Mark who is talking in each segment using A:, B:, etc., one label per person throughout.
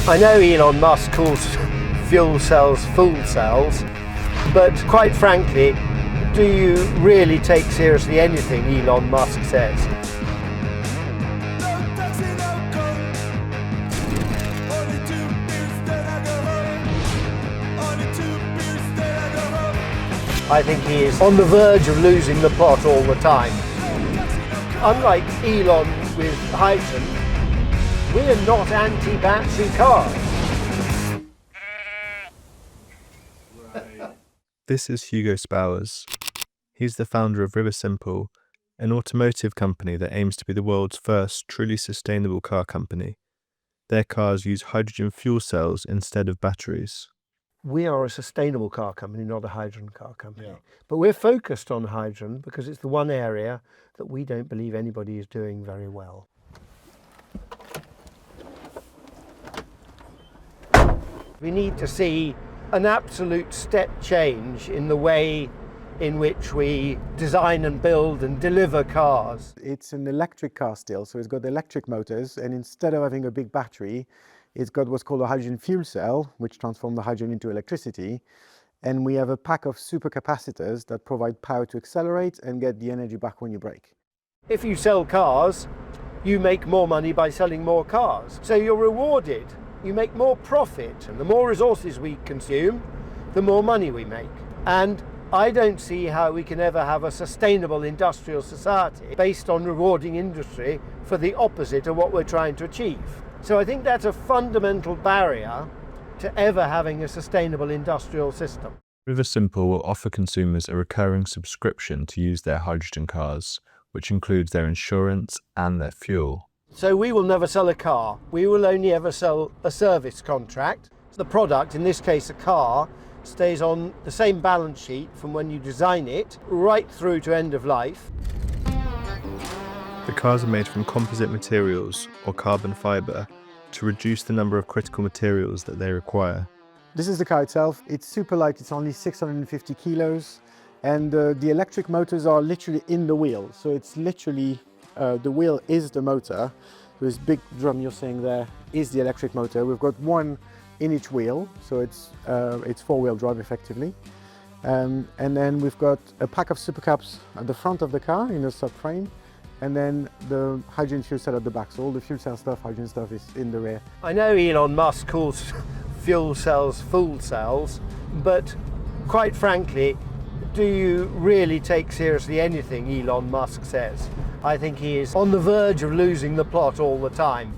A: I know Elon Musk calls fuel cells fool cells, but quite frankly, do you really take seriously anything Elon Musk says? I think he is on the verge of losing the plot all the time. Unlike Elon with hydrogen, we're not anti-battery cars.
B: This is Hugo Spowers. He's the founder of Riversimple, an automotive company that aims to be the world's first truly sustainable car company. Their cars use hydrogen fuel cells instead of batteries.
A: We are a sustainable car company, not a hydrogen car company.
C: Yeah.
A: But we're focused on hydrogen because it's the one area that we don't believe anybody is doing very well. We need to see an absolute step change in the way in which we design and build and deliver cars.
C: It's an electric car still, so it's got electric motors, and instead of having a big battery, it's got what's called a hydrogen fuel cell, which transforms the hydrogen into electricity. And we have a pack of supercapacitors that provide power to accelerate and get the energy back when you brake.
A: If you sell cars, you make more money by selling more cars. So you're rewarded. You make more profit. And the more resources we consume, the more money we make. And I don't see how we can ever have a sustainable industrial society based on rewarding industry for the opposite of what we're trying to achieve. So I think that's a fundamental barrier to ever having a sustainable industrial system.
B: Riversimple will offer consumers a recurring subscription to use their hydrogen cars, which includes their insurance and their fuel.
A: So we will never sell a car. We will only ever sell a service contract. The product, in this case a car, stays on the same balance sheet from when you design it right through to end of life.
B: The cars are made from composite materials or carbon fibre to reduce the number of critical materials that they require.
C: This is the car itself. It's super light, it's only 650 kilos, and the electric motors are literally in the wheel. So it's literally, the wheel is the motor. So this big drum you're seeing there is the electric motor. We've got one in each wheel, so it's four-wheel drive effectively. And then we've got a pack of supercaps at the front of the car in a subframe, and then the hydrogen fuel cell at the back. So all the fuel cell stuff, hydrogen stuff is in the rear.
A: I know Elon Musk calls fuel cells fool cells, but quite frankly, do you really take seriously anything Elon Musk says? I think he is on the verge of losing the plot all the time.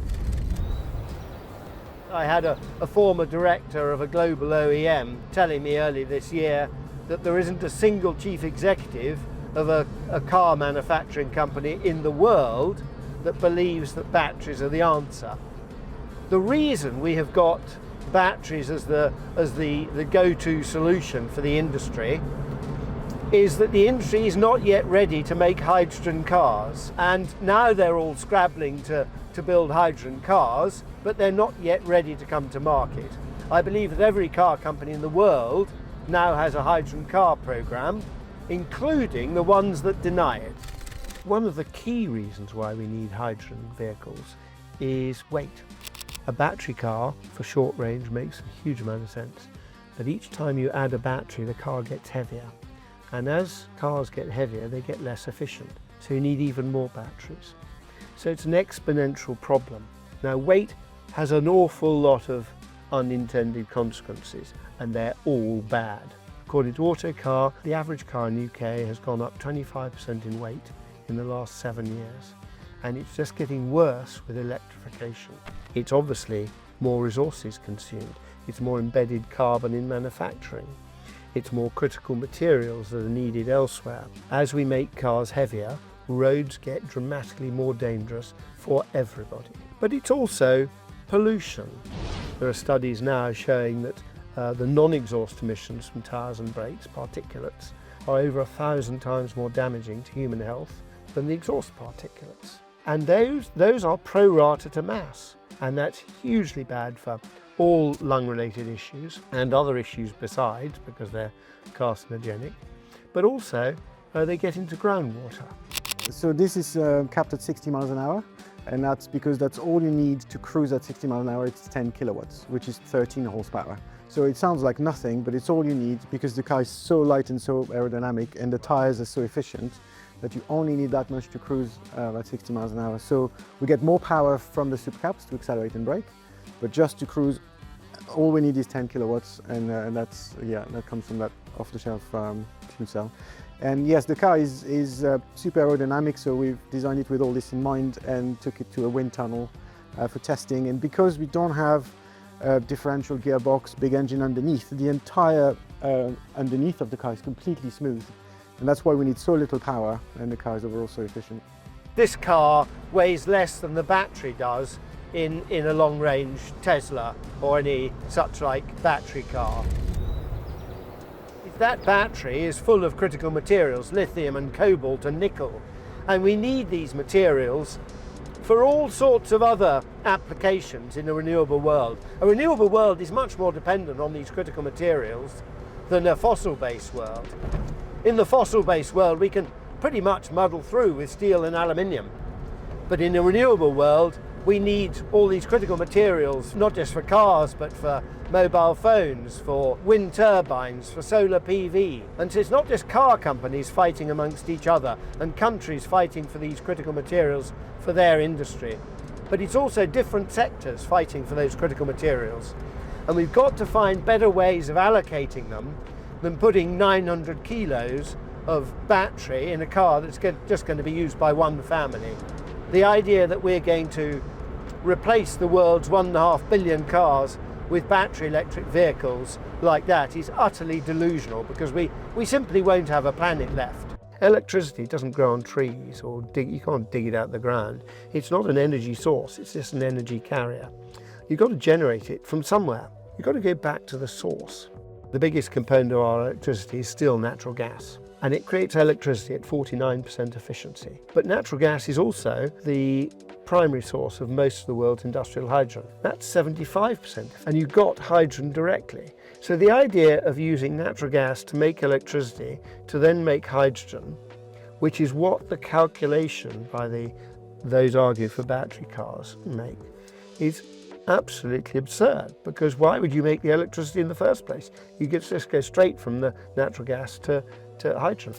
A: I had a former director of a global OEM telling me early this year that there isn't a single chief executive of a car manufacturing company in the world that believes that batteries are the answer. The reason we have got batteries as the go-to solution for the industry is that the industry is not yet ready to make hydrogen cars, and now they're all scrabbling to build hydrogen cars, but they're not yet ready to come to market. I believe that every car company in the world now has a hydrogen car program, including the ones that deny it. One of the key reasons why we need hydrogen vehicles is weight. A battery car for short range makes a huge amount of sense, but each time you add a battery, the car gets heavier. And as cars get heavier, they get less efficient. So you need even more batteries. So it's an exponential problem. Now, weight has an awful lot of unintended consequences, and they're all bad. According to Autocar, the average car in the UK has gone up 25% in weight in the last 7 years. And it's just getting worse with electrification. It's obviously more resources consumed. It's more embedded carbon in manufacturing. It's more critical materials that are needed elsewhere. As we make cars heavier, roads get dramatically more dangerous for everybody. But it's also pollution. There are studies now showing that the non-exhaust emissions from tyres and brakes, particulates, are over 1,000 times more damaging to human health than the exhaust particulates. And those are pro rata to mass, and that's hugely bad for all lung-related issues and other issues besides, because they're carcinogenic, but also they get into groundwater.
C: So this is capped at 60 miles an hour. And that's because that's all you need to cruise at 60 miles an hour. It's 10 kilowatts, which is 13 horsepower. So it sounds like nothing, but it's all you need because the car is so light and so aerodynamic and the tires are so efficient that you only need that much to cruise at 60 miles an hour. So we get more power from the supercaps to accelerate and brake, but just to cruise, all we need is 10 kilowatts, and that's, yeah, that comes from that off-the-shelf fuel cell. And yes, the car is super aerodynamic, so we've designed it with all this in mind and took it to a wind tunnel for testing. And because we don't have a differential gearbox, big engine underneath, the entire underneath of the car is completely smooth. And that's why we need so little power, and the car is overall so efficient.
A: This car weighs less than the battery does in a long-range Tesla or any such like battery car. That battery is full of critical materials, lithium and cobalt and nickel, and we need these materials for all sorts of other applications in a renewable world. A renewable world is much more dependent on these critical materials than a fossil-based world. In the fossil-based world, we can pretty much muddle through with steel and aluminium, but in a renewable world, we need all these critical materials, not just for cars, but for mobile phones, for wind turbines, for solar PV. And so it's not just car companies fighting amongst each other and countries fighting for these critical materials for their industry, but it's also different sectors fighting for those critical materials. And we've got to find better ways of allocating them than putting 900 kilos of battery in a car that's just going to be used by one family. The idea that we're going to replace the world's 1.5 billion cars with battery electric vehicles like that is utterly delusional, because we simply won't have a planet left. Electricity doesn't grow on trees or you can't dig it out of the ground. It's not an energy source, it's just an energy carrier. You've got to generate it from somewhere. You've got to go back to the source. The biggest component of our electricity is still natural gas, and it creates electricity at 49% efficiency. But natural gas is also the primary source of most of the world's industrial hydrogen. That's 75%, and you got hydrogen directly. So the idea of using natural gas to make electricity, to then make hydrogen, which is what the calculation by those argue for battery cars make, is absolutely absurd, because why would you make the electricity in the first place? You could just go straight from the natural gas to hydrogen.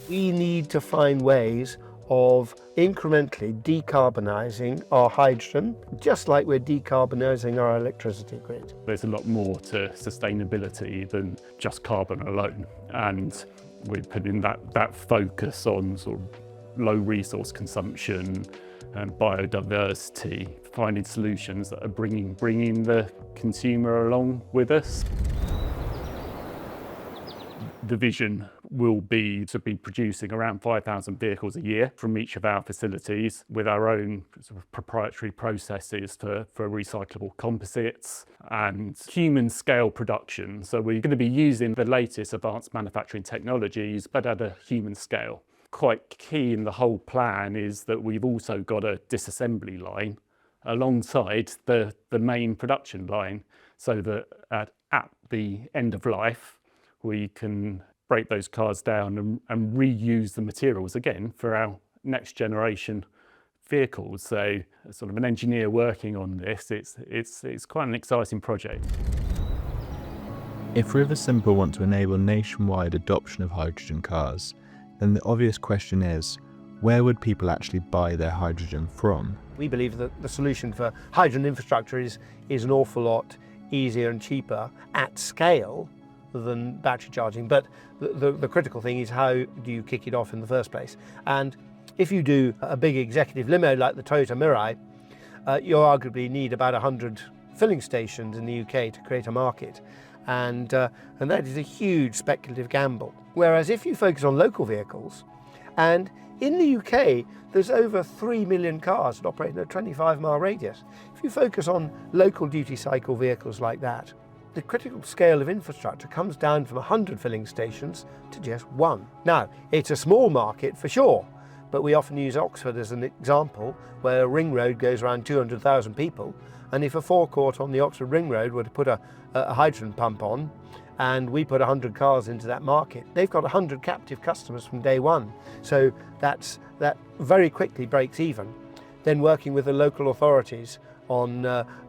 A: We need to find ways of incrementally decarbonising our hydrogen, just like we're decarbonising our electricity grid.
D: There's a lot more to sustainability than just carbon alone, and we're putting that focus on sort of low resource consumption and biodiversity, finding solutions that are bringing the consumer along with us. The vision will be to be producing around 5,000 vehicles a year from each of our facilities, with our own sort of proprietary processes for recyclable composites and human scale production. So we're going to be using the latest advanced manufacturing technologies, but at a human scale. Quite key in the whole plan is that we've also got a disassembly line alongside the main production line, so that at the end of life, we can break those cars down and reuse the materials again for our next generation vehicles. So sort of an engineer working on this, it's quite an exciting project.
B: If Riversimple want to enable nationwide adoption of hydrogen cars, then the obvious question is, where would people actually buy their hydrogen from?
A: We believe that the solution for hydrogen infrastructure is an awful lot easier and cheaper at scale than battery charging, but the critical thing is, how do you kick it off in the first place? And if you do a big executive limo like the Toyota Mirai, you arguably need about 100 filling stations in the UK to create a market, and that is a huge speculative gamble. Whereas if you focus on local vehicles, and in the UK there's over 3 million cars that operate in a 25-mile radius. If you focus on local duty cycle vehicles like that, the critical scale of infrastructure comes down from 100 filling stations to just one. Now, it's a small market for sure, but we often use Oxford as an example, where a ring road goes around 200,000 people, and if a forecourt on the Oxford ring road were to put a hydrogen pump on, and we put 100 cars into that market, they've got 100 captive customers from day one. So that very quickly breaks even. then working with the local authorities on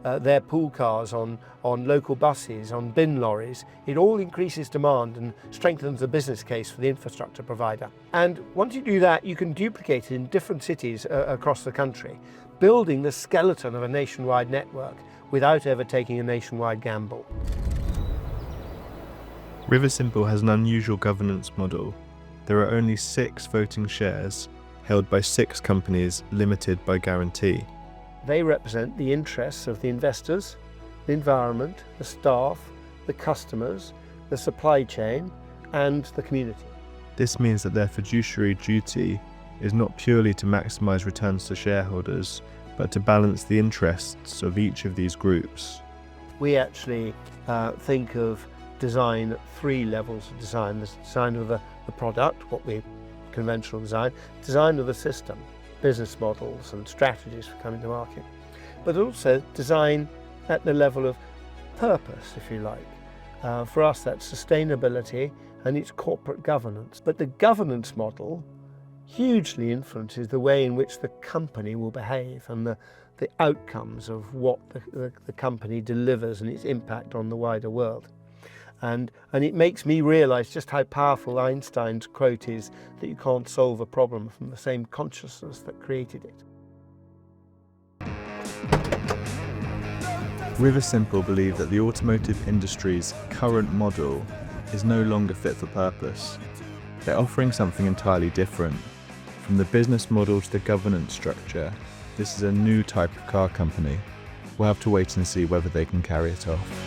A: their pool cars, on local buses, on bin lorries. It all increases demand and strengthens the business case for the infrastructure provider. And once you do that, you can duplicate it in different cities across the country, building the skeleton of a nationwide network without ever taking a nationwide gamble.
B: Riversimple has an unusual governance model. There are only 6 voting shares, held by 6 companies limited by guarantee.
A: They represent the interests of the investors, the environment, the staff, the customers, the supply chain, and the community.
B: This means that their fiduciary duty is not purely to maximise returns to shareholders, but to balance the interests of each of these groups.
A: We actually think of design at 3 levels of design. There's design of the product, what we conventional design of the system, business models and strategies for coming to market, but also design at the level of purpose, if you like. For us, that's sustainability and it's corporate governance. But the governance model hugely influences the way in which the company will behave and the outcomes of what the company delivers and its impact on the wider world. And it makes me realise just how powerful Einstein's quote is that you can't solve a problem from the same consciousness that created it.
B: Riversimple believe that the automotive industry's current model is no longer fit for purpose. They're offering something entirely different. From the business model to the governance structure, this is a new type of car company. We'll have to wait and see whether they can carry it off.